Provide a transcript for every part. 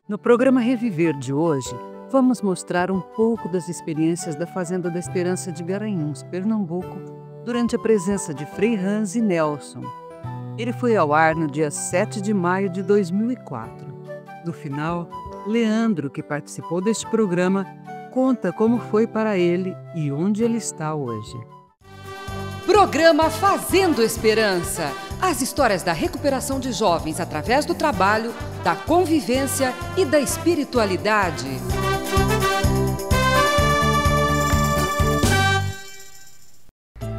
No programa Reviver de hoje, vamos mostrar um pouco das experiências da Fazenda da Esperança de Garanhuns, Pernambuco, durante a presença de Frei Hans e Nelson. Ele foi ao ar no dia 7 de maio de 2004. No final, Leandro, que participou deste programa, conta como foi para ele e onde ele está hoje. Programa Fazendo Esperança. As histórias da recuperação de jovens através do trabalho, da convivência e da espiritualidade.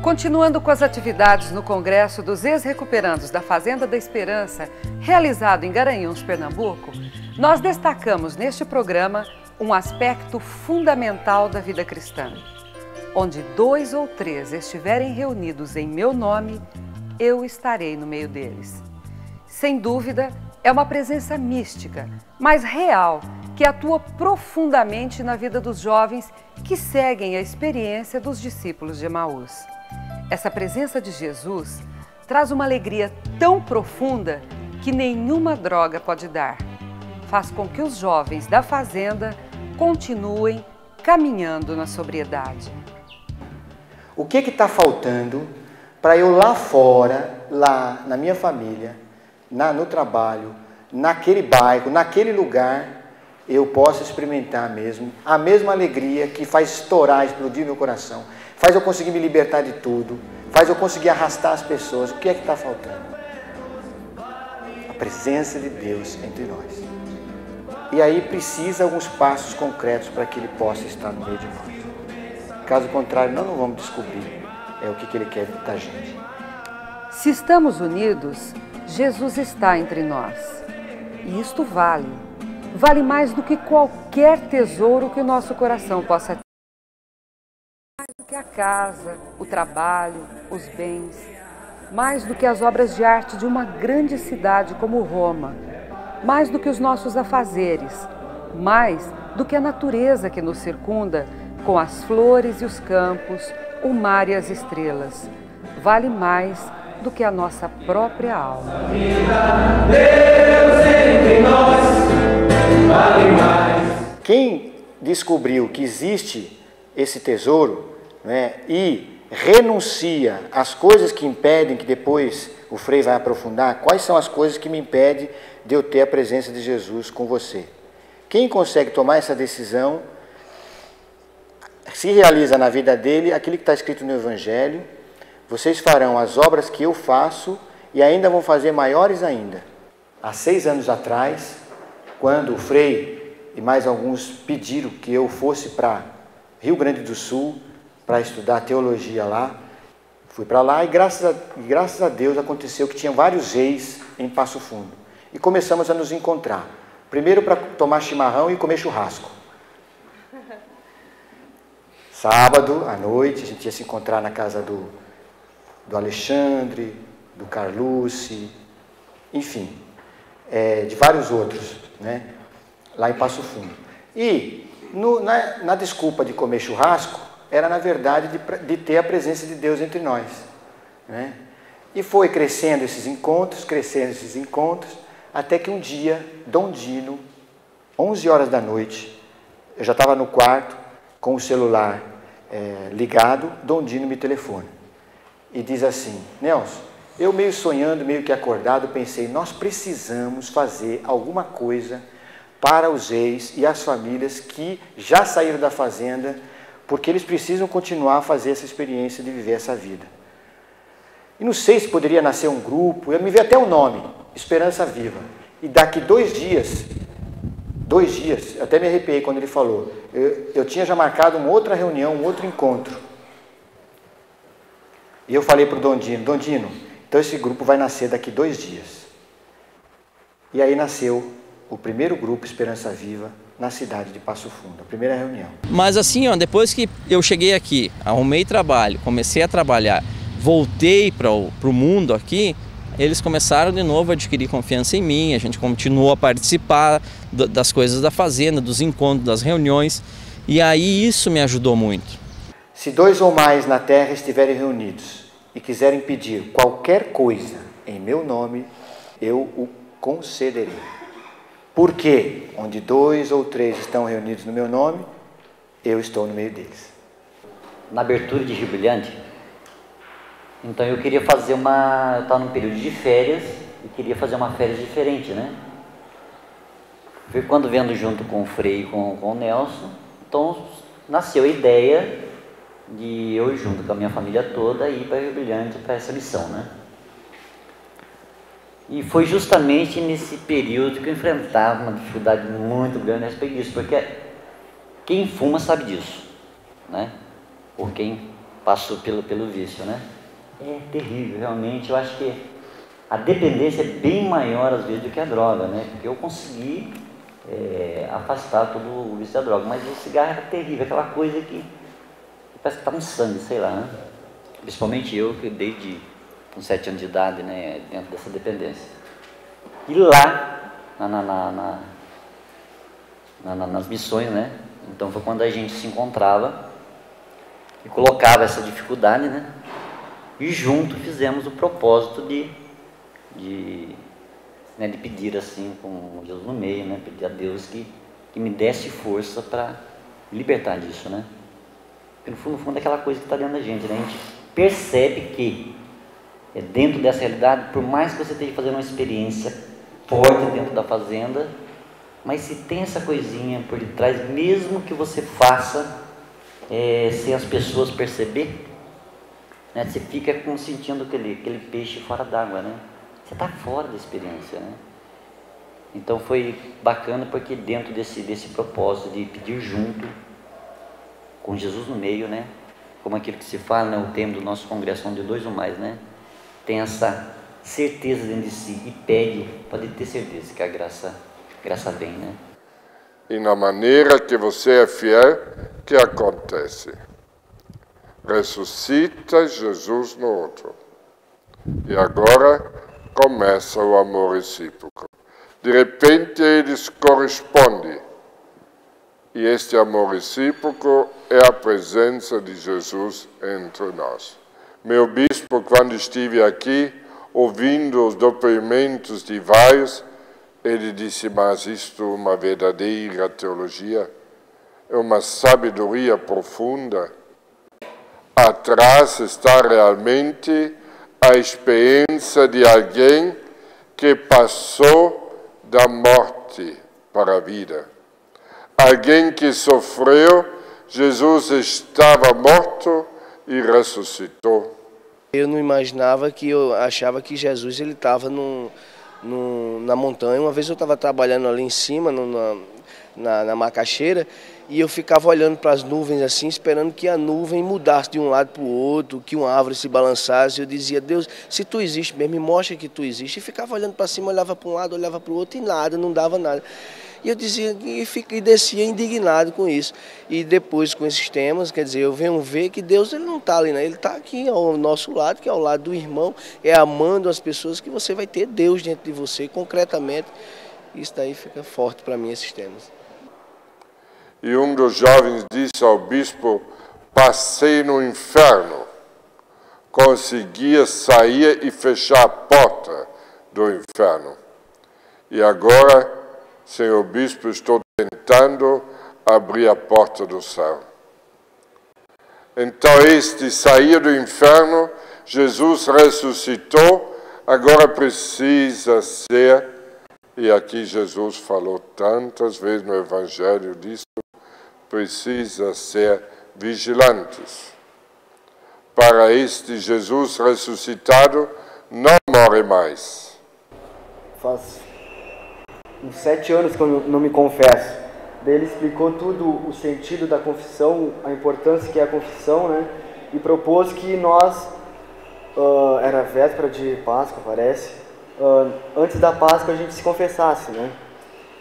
Continuando com as atividades no Congresso dos Ex-Recuperandos da Fazenda da Esperança, realizado em Garanhuns, Pernambuco, nós destacamos neste programa um aspecto fundamental da vida cristã. Onde 2 ou 3 estiverem reunidos em meu nome, eu estarei no meio deles. Sem dúvida, é uma presença mística, mas real, que atua profundamente na vida dos jovens que seguem a experiência dos discípulos de Emaús. Essa presença de Jesus traz uma alegria tão profunda que nenhuma droga pode dar. Faz com que os jovens da fazenda continuem caminhando na sobriedade. O que está faltando para eu lá fora, lá na minha família, no trabalho, naquele bairro, naquele lugar, eu possa experimentar mesmo a mesma alegria que faz estourar, explodir meu coração, faz eu conseguir me libertar de tudo, faz eu conseguir arrastar as pessoas. O que é que está faltando? A presença de Deus entre nós. E aí precisa alguns passos concretos para que Ele possa estar no meio de nós. Caso contrário, nós não vamos descobrir o que Ele quer da gente. Se estamos unidos, Jesus está entre nós. E isto vale mais do que qualquer tesouro que o nosso coração possa ter. Mais do que a casa, o trabalho, os bens. Mais do que as obras de arte de uma grande cidade como Roma. Mais do que os nossos afazeres. Mais do que a natureza que nos circunda, com as flores e os campos, o mar e as estrelas. Vale mais do que a nossa própria alma. Deus entre nós, vale mais. Quem descobriu que existe esse tesouro, né, e renuncia às coisas que impedem, que depois o Frei vai aprofundar, quais são as coisas que me impedem de eu ter a presença de Jesus com você? Quem consegue tomar essa decisão, se realiza na vida dele aquilo que está escrito no Evangelho: vocês farão as obras que eu faço e ainda vão fazer maiores ainda. Há 6 anos atrás, quando o Frei e mais alguns pediram que eu fosse para Rio Grande do Sul para estudar teologia lá, fui para lá e graças a Deus aconteceu que tinha vários reis em Passo Fundo. E começamos a nos encontrar. Primeiro para tomar chimarrão e comer churrasco. Sábado à noite, a gente ia se encontrar na casa do Alexandre, do Carlucci, enfim, de vários outros, né, lá em Passo Fundo. E na desculpa de comer churrasco, era na verdade de ter a presença de Deus entre nós, né? E foi crescendo esses encontros, até que um dia, Dom Dino, 11 horas da noite, eu já estava no quarto com o celular ligado, Dom Dino me telefona e diz assim: Nelson, eu meio sonhando, meio que acordado, pensei, nós precisamos fazer alguma coisa para os ex e as famílias que já saíram da fazenda, porque eles precisam continuar a fazer essa experiência de viver essa vida. E não sei se poderia nascer um grupo, eu me vi até o nome, Esperança Viva. E daqui 2 dias, eu até me arrepiei quando ele falou, eu tinha já marcado uma outra reunião, um outro encontro. E eu falei para o Dom Dino, então esse grupo vai nascer daqui 2 dias. E aí nasceu o primeiro grupo Esperança Viva na cidade de Passo Fundo, a primeira reunião. Mas assim, depois que eu cheguei aqui, arrumei trabalho, comecei a trabalhar, voltei para o mundo aqui, eles começaram de novo a adquirir confiança em mim, a gente continuou a participar das coisas da fazenda, dos encontros, das reuniões, e aí isso me ajudou muito. Se 2 ou mais na terra estiverem reunidos e quiserem pedir qualquer coisa em meu nome, eu o concederei. Porque onde 2 ou 3 estão reunidos no meu nome, eu estou no meio deles. Na abertura de Rio Brilhante, então eu queria fazer eu estava num período de férias e queria fazer uma férias diferente, né? Foi quando vendo junto com o Frei e com o Nelson, então nasceu a ideia de eu junto com a minha família toda ir para Rio Brilhante para essa missão, né? E foi justamente nesse período que eu enfrentava uma dificuldade muito grande a respeito disso, porque quem fuma sabe disso, né? Ou quem passou pelo vício, né? É terrível, realmente. Eu acho que a dependência é bem maior às vezes do que a droga, né? Porque eu consegui afastar todo o vício da droga, mas o cigarro era terrível, aquela coisa que parece que tá um sangue, sei lá, né? Principalmente eu, que desde com 7 anos de idade, né, dentro dessa dependência. E lá, nas missões, né? Então foi quando a gente se encontrava e colocava essa dificuldade, né? E junto fizemos o propósito de pedir assim, com Jesus no meio, né? Pedir a Deus que me desse força para libertar disso, né? Porque no fundo é aquela coisa que está dentro da gente, né? A gente percebe que dentro dessa realidade, por mais que você esteja fazendo uma experiência forte dentro da fazenda, mas se tem essa coisinha por detrás, mesmo que você faça sem as pessoas perceber, né? Você fica como sentindo aquele peixe fora d'água, né? Você está fora da experiência, né? Então foi bacana porque dentro desse propósito de pedir junto, com Jesus no meio, né? Como aquilo que se fala, né? O tema do nosso congresso, onde 2 ou mais, né? Tem essa certeza dentro de si e pode ter certeza que a graça vem, né? E na maneira que você é fiel, que acontece? Ressuscita Jesus no outro. E agora começa o amor recíproco. De repente eles correspondem. E este amor recíproco é a presença de Jesus entre nós. Meu bispo, quando estive aqui, ouvindo os depoimentos de vários, ele disse, mas isto é uma verdadeira teologia, é uma sabedoria profunda. Atrás está realmente a experiência de alguém que passou da morte para a vida. Alguém que sofreu, Jesus estava morto e ressuscitou. Eu não imaginava eu achava que Jesus ele estava na montanha. Uma vez eu estava trabalhando ali em cima, na macaxeira, e eu ficava olhando para as nuvens assim, esperando que a nuvem mudasse de um lado para o outro, que uma árvore se balançasse. Eu dizia, Deus, se tu existe mesmo, me mostra que tu existe. E ficava olhando para cima, olhava para um lado, olhava para o outro e nada, não dava nada. E eu dizia, e descia indignado com isso. E depois com esses temas, quer dizer, eu venho ver que Deus ele não está ali, né? Ele está aqui ao nosso lado, que é ao lado do irmão, é amando as pessoas que você vai ter Deus dentro de você, concretamente. Isso daí fica forte para mim, esses temas. E um dos jovens disse ao bispo, passei no inferno, conseguia sair e fechar a porta do inferno. E agora, senhor bispo, estou tentando abrir a porta do céu. Então este sair do inferno, Jesus ressuscitou, agora precisa ser, e aqui Jesus falou tantas vezes no Evangelho disso, precisa ser vigilantes. Para este Jesus ressuscitado não morre mais. Faz uns 7 anos que eu não me confesso. Daí ele explicou tudo, o sentido da confissão, a importância que é a confissão, né? E propôs que nós, era véspera de Páscoa, parece, antes da Páscoa a gente se confessasse, né?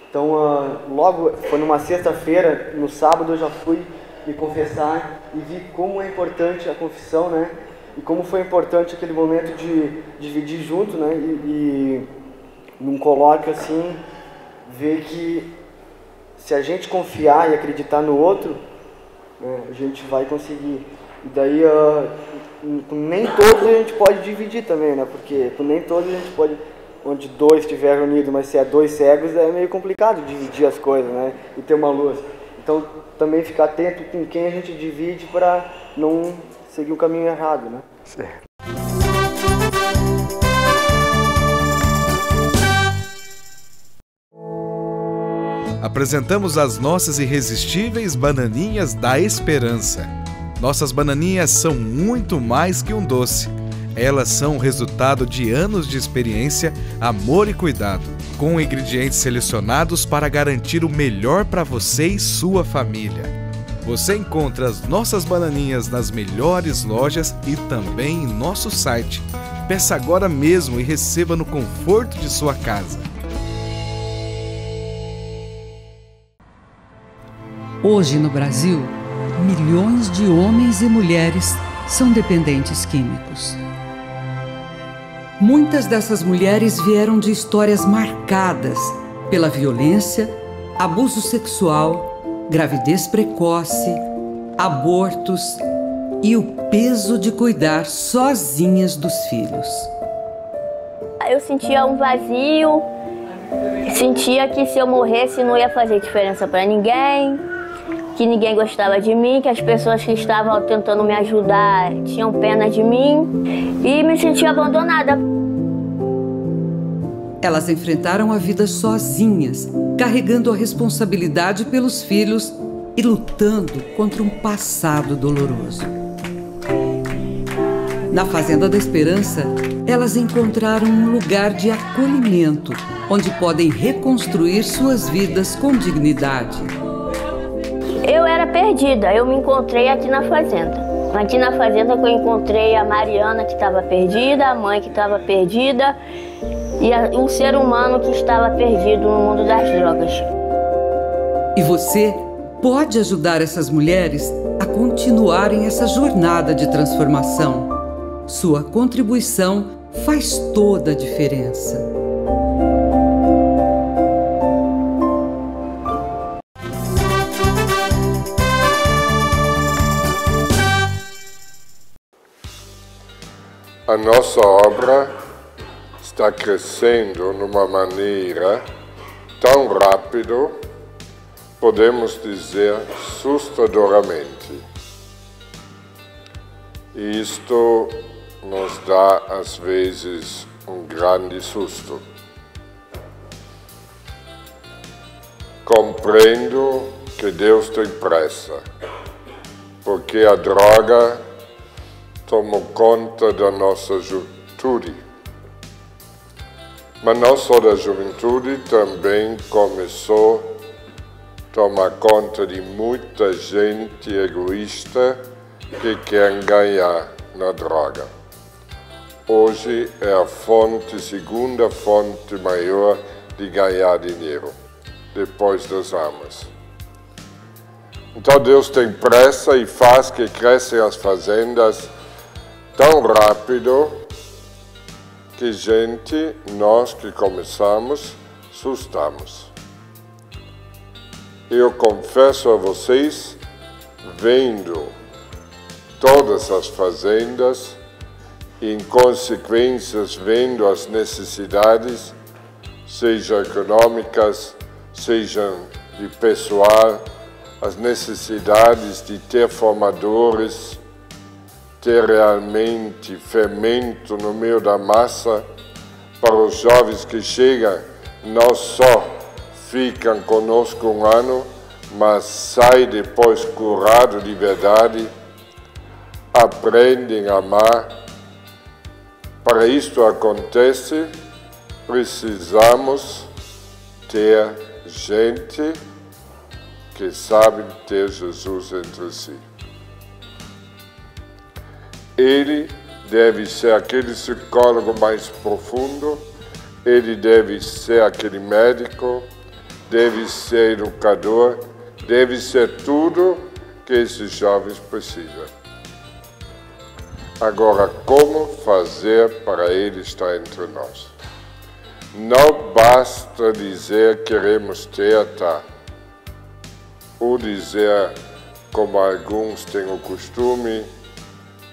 Então, logo, foi numa sexta-feira, no sábado eu já fui me confessar e vi como é importante a confissão, né? E como foi importante aquele momento de dividir junto, né? E num colóquio assim, ver que se a gente confiar e acreditar no outro, né, a gente vai conseguir E daí, com nem todos a gente pode dividir também, né? Porque com nem todos a gente pode, onde dois estiverem unidos, mas se é dois cegos, é meio complicado dividir as coisas, né? E ter uma luz. Então, também ficar atento com quem a gente divide para não seguir o caminho errado, né? Certo. Apresentamos as nossas irresistíveis bananinhas da esperança. Nossas bananinhas são muito mais que um doce. Elas são o resultado de anos de experiência, amor e cuidado, com ingredientes selecionados para garantir o melhor para você e sua família. Você encontra as nossas bananinhas nas melhores lojas e também em nosso site. Peça agora mesmo e receba no conforto de sua casa. Hoje no Brasil, milhões de homens e mulheres são dependentes químicos. Muitas dessas mulheres vieram de histórias marcadas pela violência, abuso sexual, gravidez precoce, abortos e o peso de cuidar sozinhas dos filhos. Eu sentia um vazio, sentia que se eu morresse não ia fazer diferença para ninguém, que ninguém gostava de mim, que as pessoas que estavam tentando me ajudar tinham pena de mim e me sentia abandonada. Elas enfrentaram a vida sozinhas, carregando a responsabilidade pelos filhos e lutando contra um passado doloroso. Na Fazenda da Esperança, elas encontraram um lugar de acolhimento, onde podem reconstruir suas vidas com dignidade. Eu era perdida, eu me encontrei aqui na Fazenda. Aqui na Fazenda que eu encontrei a Mariana, que estava perdida, a mãe que estava perdida e um ser humano que estava perdido no mundo das drogas. E você pode ajudar essas mulheres a continuarem essa jornada de transformação. Sua contribuição faz toda a diferença. A nossa obra está crescendo de uma maneira tão rápida, podemos dizer assustadoramente. E isto nos dá, às vezes, um grande susto. Compreendo que Deus tem pressa, porque a droga tomou conta da nossa juventude. Mas não só da juventude, também começou a tomar conta de muita gente egoísta que quer ganhar na droga. Hoje é a segunda fonte maior de ganhar dinheiro, depois das armas. Então Deus tem pressa e faz que cresçam as fazendas tão rápido que nós que começamos, assustamos. Eu confesso a vocês, vendo todas as fazendas, e em consequência vendo as necessidades, sejam econômicas, sejam de pessoal, as necessidades de ter formadores, ter realmente fermento no meio da massa para os jovens que chegam, não só ficam conosco um ano, mas saem depois curados de verdade, aprendem a amar. Para isto acontecer, precisamos ter gente que sabe ter Jesus entre si. Ele deve ser aquele psicólogo mais profundo, ele deve ser aquele médico, deve ser educador, deve ser tudo que esses jovens precisam. Agora, como fazer para ele estar entre nós? Não basta dizer queremos ter, tá? Ou dizer, como alguns têm o costume,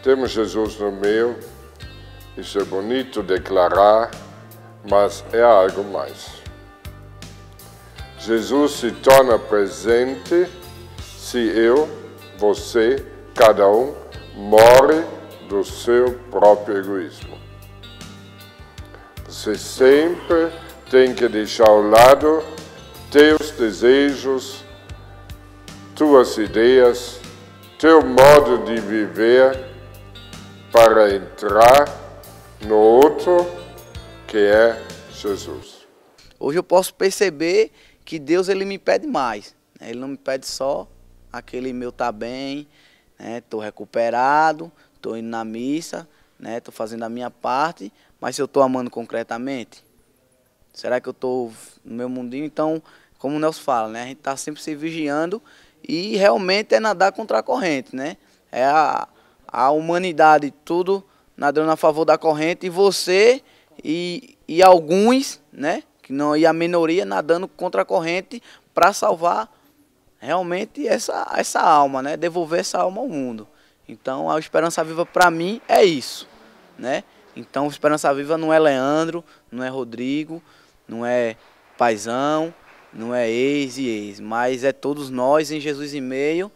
temos Jesus no meio, isso é bonito declarar, mas é algo mais. Jesus se torna presente se eu, você, cada um, morre do seu próprio egoísmo. Você sempre tem que deixar ao lado teus desejos, tuas ideias, teu modo de viver para entrar no outro que é Jesus. Hoje eu posso perceber que Deus ele me pede mais. Ele não me pede só aquele meu tá bem, estou recuperado, estou indo na missa, estou fazendo a minha parte, mas se eu estou amando concretamente, será que eu estou no meu mundinho? Então, como o Nelson fala, a gente está sempre se vigiando e realmente é nadar contra a corrente, É a humanidade tudo nadando a favor da corrente e você e alguns, que não, e a minoria nadando contra a corrente para salvar realmente essa alma, devolver essa alma ao mundo. Então a Esperança Viva para mim é isso, Então Esperança Viva não é Leandro, não é Rodrigo, não é paizão, não é ex e ex, mas é todos nós em Jesus e meio,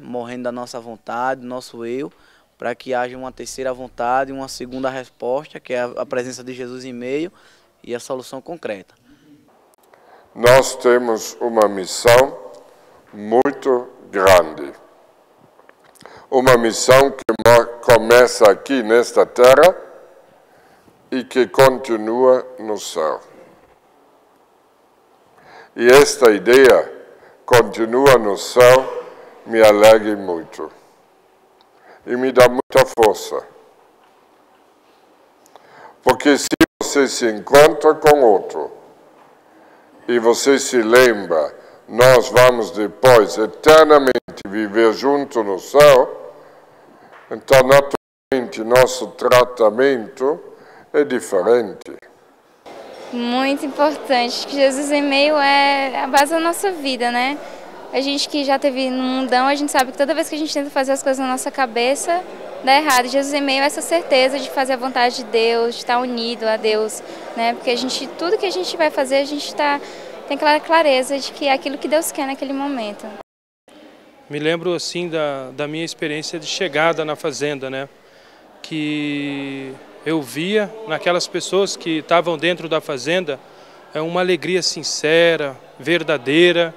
morrendo da nossa vontade, do nosso eu, para que haja uma terceira vontade, uma segunda resposta, que é a presença de Jesus em meio e a solução concreta. Nós temos uma missão muito grande. Uma missão que começa aqui nesta terra e que continua no céu. E esta ideia, continua no céu, me alegra muito. E me dá muita força. Porque se você se encontra com outro e você se lembra, nós vamos depois eternamente viver junto no céu, então naturalmente nosso tratamento é diferente. Muito importante, que Jesus em meio é a base da nossa vida, A gente que já esteve no mundão, a gente sabe que toda vez que a gente tenta fazer as coisas na nossa cabeça, dá errado. Jesus em meio é essa certeza de fazer a vontade de Deus, de estar unido a Deus, Porque tudo que a gente vai fazer, a gente tem aquela clareza de que é aquilo que Deus quer naquele momento. Me lembro assim da minha experiência de chegada na fazenda, Que eu via naquelas pessoas que estavam dentro da fazenda uma alegria sincera, verdadeira,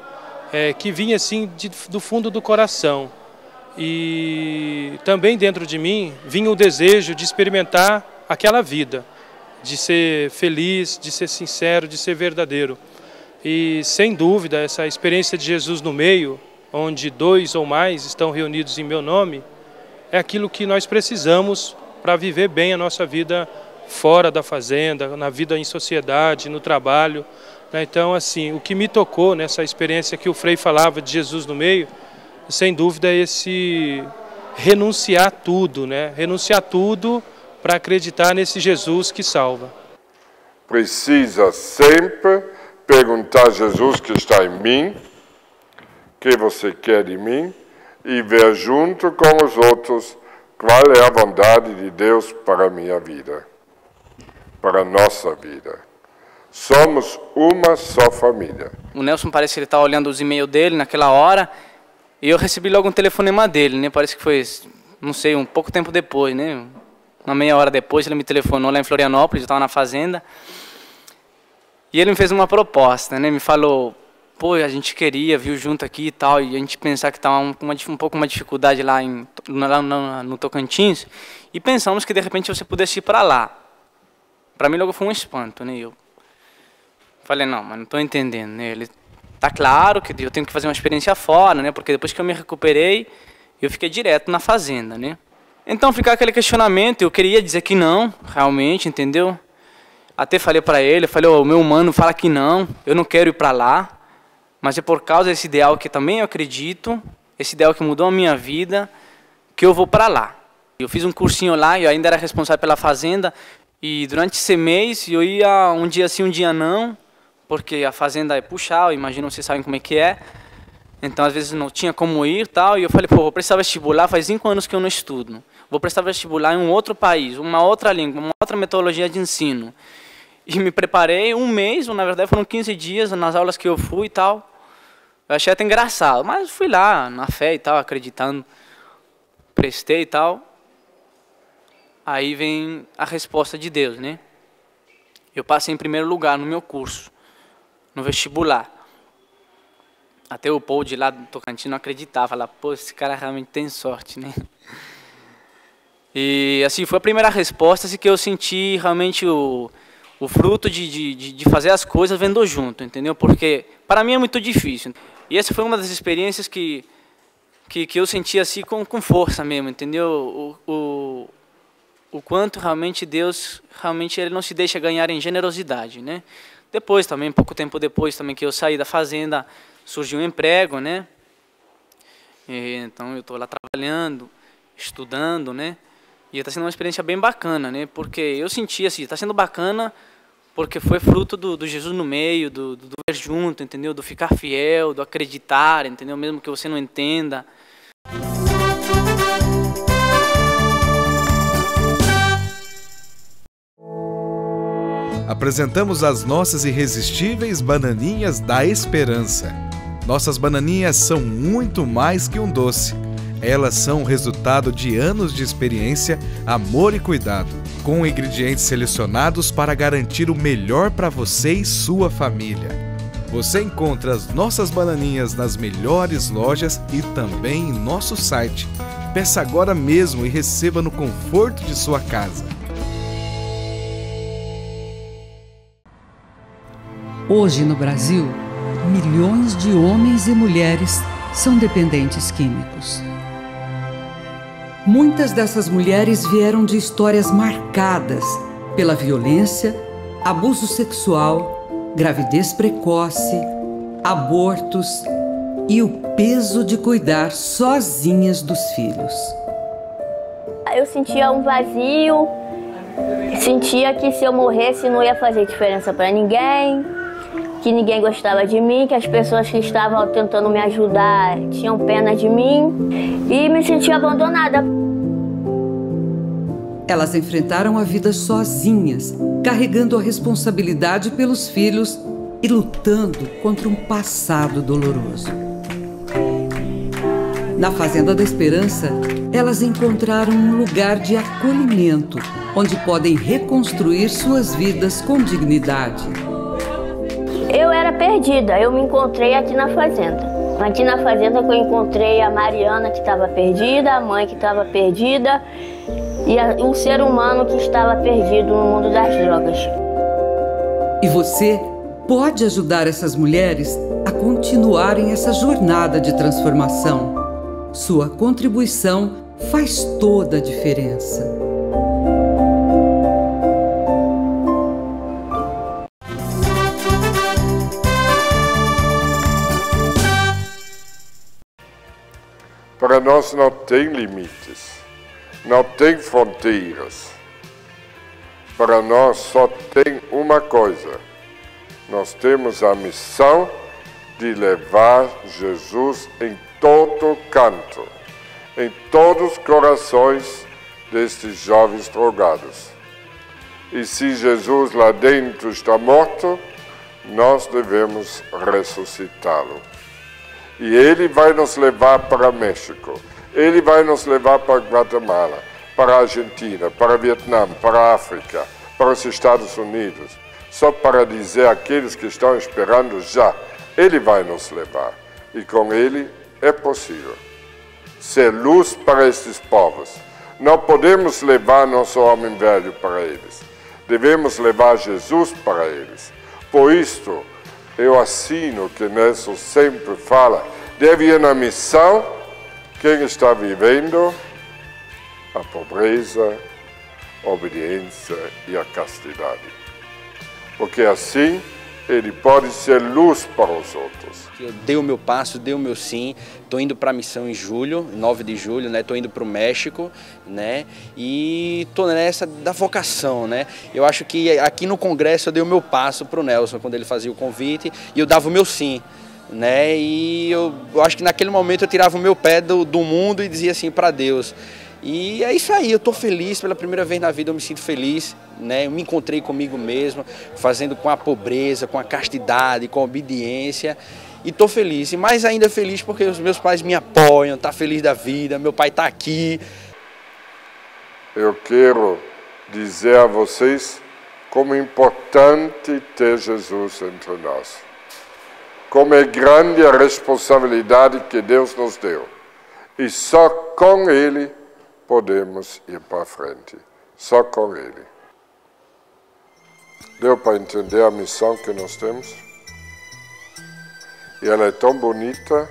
que vinha assim do fundo do coração. E também dentro de mim vinha o desejo de experimentar aquela vida, de ser feliz, de ser sincero, de ser verdadeiro. E sem dúvida essa experiência de Jesus no meio, onde 2 ou mais estão reunidos em meu nome, é aquilo que nós precisamos para viver bem a nossa vida fora da fazenda, na vida em sociedade, no trabalho. Então, assim, o que me tocou nessa experiência que o Frei falava de Jesus no meio, sem dúvida é esse renunciar tudo, Renunciar tudo para acreditar nesse Jesus que salva. Precisa sempre perguntar a Jesus que está em mim, o que você quer de mim, e ver junto com os outros qual é a vontade de Deus para a minha vida, para a nossa vida. Somos uma só família. O Nelson parece que ele está olhando os e-mails dele naquela hora, e eu recebi logo um telefonema dele, Parece que foi, não sei, um pouco tempo depois, Uma meia hora depois ele me telefonou lá em Florianópolis, eu estava na fazenda, e ele me fez uma proposta, Me falou, pô, a gente queria, viu junto aqui e tal, e a gente pensar que estava um pouco uma dificuldade lá no Tocantins, e pensamos que de repente você pudesse ir para lá. Para mim logo foi um espanto, Eu falei, não, mas não estou entendendo, Ele tá claro que eu tenho que fazer uma experiência fora, Porque depois que eu me recuperei, eu fiquei direto na fazenda, Então ficar aquele questionamento, eu queria dizer que não, realmente, entendeu? Até falei para ele, o meu humano fala que não, eu não quero ir para lá, mas é por causa desse ideal que também eu acredito, esse ideal que mudou a minha vida, que eu vou para lá. Eu fiz um cursinho lá, eu ainda era responsável pela fazenda, e durante esse mês eu ia um dia sim, um dia não, porque a fazenda é puxar, imagino vocês sabem como é que é. Então, às vezes, não tinha como ir e tal. E eu falei, pô, vou prestar vestibular, faz 5 anos que eu não estudo. Vou prestar vestibular em um outro país, uma outra língua, uma outra metodologia de ensino. E me preparei 1 mês, ou na verdade foram 15 dias nas aulas que eu fui e tal. Eu achei até engraçado, mas fui lá, na fé e tal, acreditando. Prestei e tal. Aí vem a resposta de Deus, né? Eu passei em primeiro lugar no meu curso, no vestibular. Até o povo de lá do Tocantins não acreditava, falava, pô, esse cara realmente tem sorte, né? E assim, foi a primeira resposta assim, que eu senti realmente o fruto de fazer as coisas vendo junto, entendeu? Porque para mim é muito difícil. E essa foi uma das experiências que eu senti assim com força mesmo, entendeu? O quanto realmente Deus, realmente Ele não se deixa ganhar em generosidade, né? Depois também, pouco tempo depois também que eu saí da fazenda, surgiu um emprego, né? E, então eu estou lá trabalhando, estudando, né? E está sendo uma experiência bem bacana, né? Porque eu senti assim, está sendo bacana porque foi fruto do Jesus no meio, do ver junto, entendeu? Do ficar fiel, do acreditar, entendeu? Mesmo que você não entenda. Apresentamos as nossas irresistíveis bananinhas da esperança. Nossas bananinhas são muito mais que um doce. Elas são o resultado de anos de experiência, amor e cuidado, com ingredientes selecionados para garantir o melhor para você e sua família. Você encontra as nossas bananinhas nas melhores lojas e também em nosso site. Peça agora mesmo e receba no conforto de sua casa. Hoje no Brasil, milhões de homens e mulheres são dependentes químicos. Muitas dessas mulheres vieram de histórias marcadas pela violência, abuso sexual, gravidez precoce, abortos e o peso de cuidar sozinhas dos filhos. Eu sentia um vazio, sentia que se eu morresse não ia fazer diferença para ninguém, que ninguém gostava de mim, que as pessoas que estavam tentando me ajudar tinham pena de mim e me sentia abandonada. Elas enfrentaram a vida sozinhas, carregando a responsabilidade pelos filhos e lutando contra um passado doloroso. Na Fazenda da Esperança, elas encontraram um lugar de acolhimento, onde podem reconstruir suas vidas com dignidade. Eu era perdida, eu me encontrei aqui na fazenda. Aqui na fazenda que eu encontrei a Mariana, que estava perdida, a mãe que estava perdida e um ser humano que estava perdido no mundo das drogas. E você pode ajudar essas mulheres a continuarem essa jornada de transformação. Sua contribuição faz toda a diferença. Para nós não tem limites, não tem fronteiras. Para nós só tem uma coisa. Nós temos a missão de levar Jesus em todo canto, em todos os corações destes jovens drogados. E se Jesus lá dentro está morto, nós devemos ressuscitá-lo. E Ele vai nos levar para México, Ele vai nos levar para Guatemala, para a Argentina, para o Vietnã, para a África, para os Estados Unidos. Só para dizer àqueles que estão esperando já, Ele vai nos levar. E com Ele é possível ser luz para estes povos. Não podemos levar nosso homem velho para eles. Devemos levar Jesus para eles. Por isto, eu assino que Nelson sempre fala, deve ir na missão quem está vivendo a pobreza, a obediência e a castidade. Porque assim ele pode ser luz para os outros. Eu dei o meu passo, dei o meu sim, estou indo para a missão em julho, 9 de julho, né? Estou indo para o México, né? E estou nessa da vocação, né? Eu acho que aqui no congresso eu dei o meu passo para o Nelson, quando ele fazia o convite, e eu dava o meu sim, né? E eu acho que naquele momento eu tirava o meu pé do mundo e dizia assim para Deus. E é isso aí, eu estou feliz, pela primeira vez na vida eu me sinto feliz, né? Eu me encontrei comigo mesmo, fazendo com a pobreza, com a castidade, com a obediência, e estou feliz. E mais ainda feliz porque os meus pais me apoiam, tá feliz da vida, meu pai está aqui. Eu quero dizer a vocês como é importante ter Jesus entre nós. Como é grande a responsabilidade que Deus nos deu. E só com Ele podemos ir para frente. Só com Ele. Deu para entender a missão que nós temos? E ela é tão bonita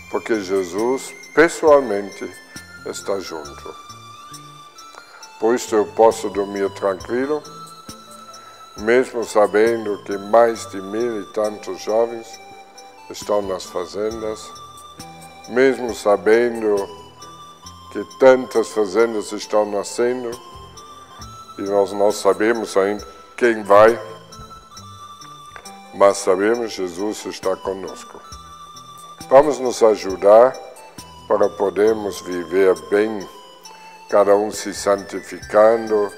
porque Jesus, pessoalmente, está junto. Por isso eu posso dormir tranquilo, mesmo sabendo que mais de 1000 e tantos jovens estão nas fazendas, mesmo sabendo que tantas fazendas estão nascendo e nós não sabemos ainda quem vai, mas sabemos que Jesus está conosco. Vamos nos ajudar para podermos viver bem, cada um se santificando,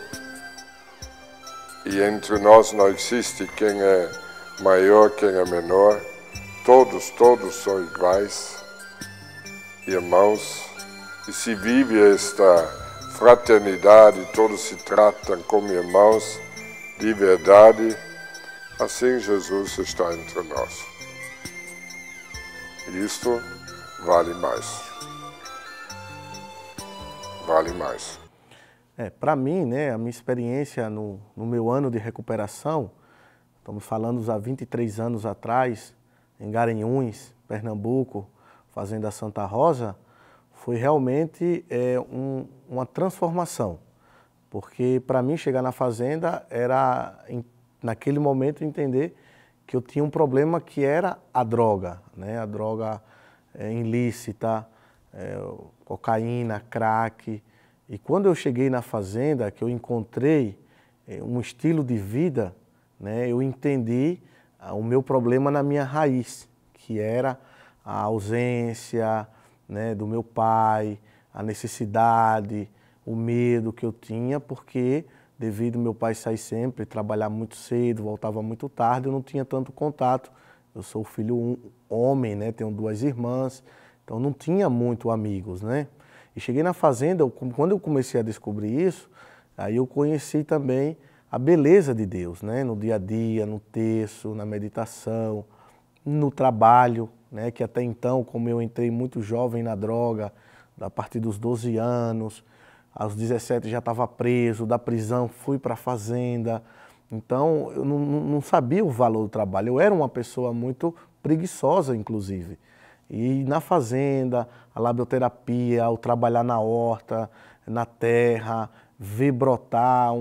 e entre nós não existe quem é maior, quem é menor, todos são iguais, irmãos. E se vive esta fraternidade, todos se tratam como irmãos de verdade, assim Jesus está entre nós. E isto vale mais. Vale mais. Para mim, né, a minha experiência no meu ano de recuperação, estamos falando há 23 anos atrás, em Garanhuns, Pernambuco, Fazenda Santa Rosa, foi realmente uma transformação, porque para mim chegar na fazenda era, naquele momento, entender que eu tinha um problema que era a droga, né? A droga ilícita, cocaína, crack. E quando eu cheguei na fazenda, que eu encontrei um estilo de vida, né, eu entendi o meu problema na minha raiz, que era a ausência, né, do meu pai, a necessidade, o medo que eu tinha, porque devido ao meu pai sair sempre, trabalhar muito cedo, voltava muito tarde, eu não tinha tanto contato. Eu sou filho homem, né, tenho 2 irmãs, então não tinha muito amigos, né? E cheguei na fazenda, quando eu comecei a descobrir isso, aí eu conheci também a beleza de Deus, né, no dia a dia, no terço, na meditação, no trabalho, né, que até então, como eu entrei muito jovem na droga, a partir dos 12 anos, aos 17 já estava preso, da prisão fui para a fazenda, então eu não sabia o valor do trabalho, eu era uma pessoa muito preguiçosa, inclusive. E na fazenda, a labioterapia, o trabalhar na horta, na terra, ver brotar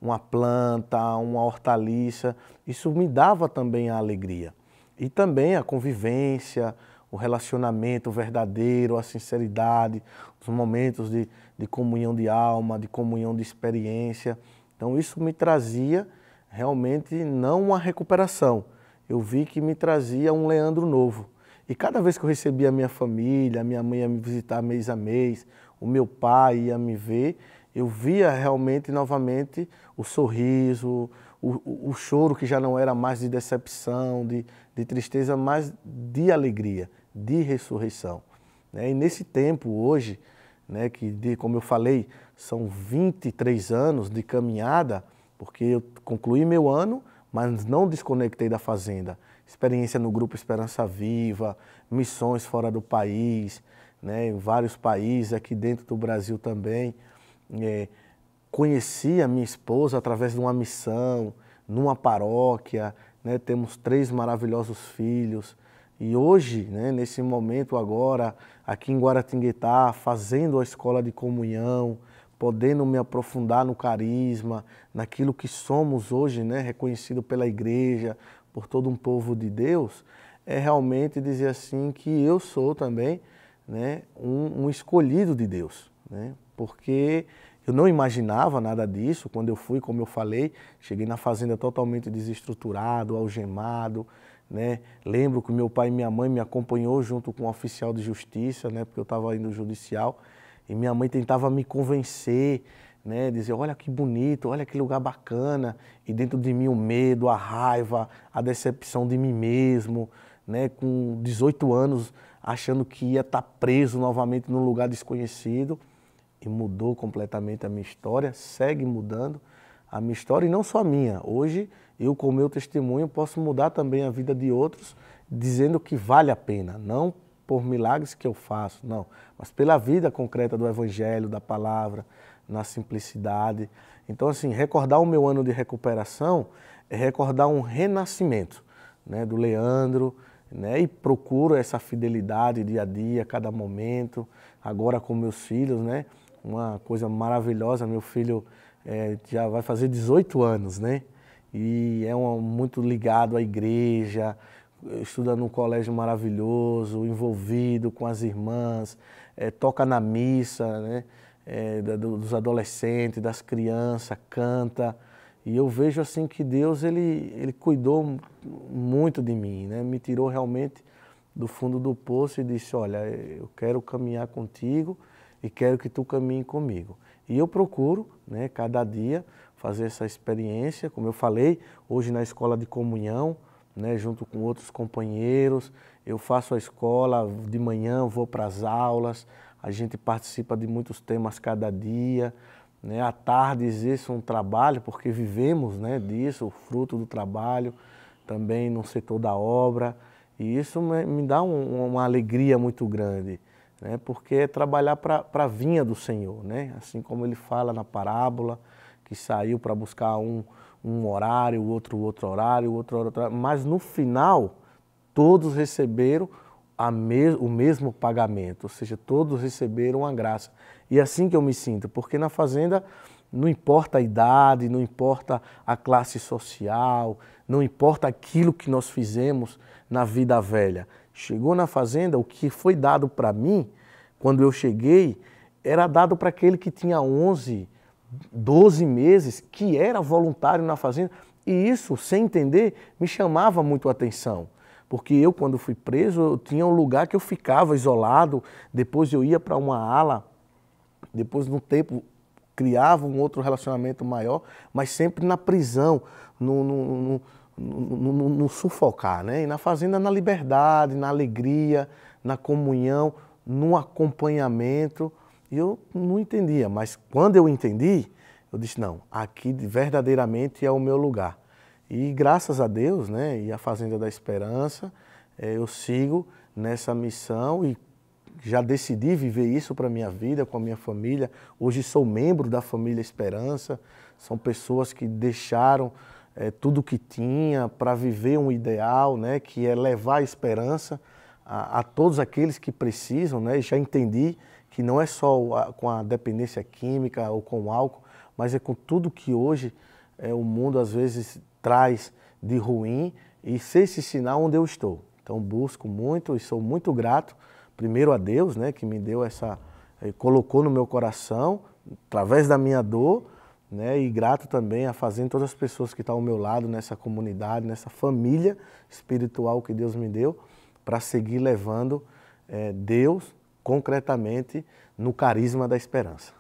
uma planta, uma hortaliça, isso me dava também a alegria. E também a convivência, o relacionamento verdadeiro, a sinceridade, os momentos de comunhão de alma, de comunhão de experiência. Então isso me trazia realmente não uma recuperação, eu vi que me trazia um Leandro novo. E cada vez que eu recebia a minha família, a minha mãe ia me visitar mês a mês, o meu pai ia me ver, eu via realmente novamente o sorriso, o choro que já não era mais de decepção, de tristeza, mas de alegria, de ressurreição. E nesse tempo hoje, né, como eu falei, são 23 anos de caminhada, porque eu concluí meu ano, mas não desconectei da fazenda. Experiência no Grupo Esperança Viva, missões fora do país, né, em vários países, aqui dentro do Brasil também. Conheci a minha esposa através de uma missão, numa paróquia, né, temos 3 maravilhosos filhos. E hoje, né, nesse momento agora, aqui em Guaratinguetá, fazendo a escola de comunhão, podendo me aprofundar no carisma, naquilo que somos hoje, né, reconhecido pela igreja, por todo um povo de Deus, é realmente dizer assim que eu sou também, né, um escolhido de Deus, né, porque eu não imaginava nada disso quando eu fui, como eu falei, cheguei na fazenda totalmente desestruturado, algemado, né? Lembro que meu pai e minha mãe me acompanhou junto com um oficial de justiça, né? Porque eu estava indo no judicial, e minha mãe tentava me convencer, né? Dizer, olha que bonito, olha que lugar bacana, e dentro de mim o medo, a raiva, a decepção de mim mesmo, né? Com 18 anos, achando que ia estar preso novamente num lugar desconhecido, e mudou completamente a minha história, segue mudando a minha história, e não só a minha. Hoje, eu com o meu testemunho posso mudar também a vida de outros, dizendo que vale a pena, não por milagres que eu faço, não, mas pela vida concreta do Evangelho, da palavra, na simplicidade. Então, assim, recordar o meu ano de recuperação é recordar um renascimento, né, do Leandro, né, e procuro essa fidelidade dia a dia, cada momento, agora com meus filhos, né, uma coisa maravilhosa, meu filho já vai fazer 18 anos, né, e é muito ligado à igreja, estuda num colégio maravilhoso, envolvido com as irmãs, toca na missa, né, dos adolescentes, das crianças, canta. E eu vejo assim que Deus ele cuidou muito de mim, né? Me tirou realmente do fundo do poço e disse, olha, eu quero caminhar contigo e quero que tu caminhe comigo. E eu procuro, né, cada dia fazer essa experiência, como eu falei, hoje na escola de comunhão, né, junto com outros companheiros, eu faço a escola de manhã, vou para as aulas, a gente participa de muitos temas cada dia, né, à tarde existe um trabalho, porque vivemos, né, disso, o fruto do trabalho, também no setor da obra, e isso me dá uma alegria muito grande, né, porque é trabalhar para a vinha do Senhor, né, assim como ele fala na parábola, que saiu para buscar um horário, o outro horário, o outro horário, mas no final todos receberam o mesmo pagamento, ou seja, todos receberam a graça. E é assim que eu me sinto, porque na fazenda não importa a idade, não importa a classe social, não importa aquilo que nós fizemos na vida velha. Chegou na fazenda, o que foi dado para mim, quando eu cheguei, era dado para aquele que tinha 11, 12 meses, que era voluntário na fazenda, e isso, sem entender, me chamava muito a atenção. Porque eu, quando fui preso, eu tinha um lugar que eu ficava isolado, depois eu ia para uma ala, depois, no tempo, criava um outro relacionamento maior, mas sempre na prisão, no sufocar, né? E na fazenda, na liberdade, na alegria, na comunhão, no acompanhamento. E eu não entendia, mas quando eu entendi, eu disse, não, aqui verdadeiramente é o meu lugar. E graças a Deus, né, e a Fazenda da Esperança, eu sigo nessa missão e já decidi viver isso para a minha vida, com a minha família. Hoje sou membro da família Esperança, são pessoas que deixaram tudo o que tinha para viver um ideal, né, que é levar a esperança a todos aqueles que precisam, né, e já entendi que não é só com a dependência química ou com o álcool, mas é com tudo que hoje o mundo às vezes traz de ruim, e ser esse sinal onde eu estou. Então busco muito e sou muito grato, primeiro a Deus, né, que me deu colocou no meu coração, através da minha dor, né, e grato também a Fazenda, todas as pessoas que estão ao meu lado nessa comunidade, nessa família espiritual que Deus me deu, para seguir levando Deus concretamente no carisma da esperança.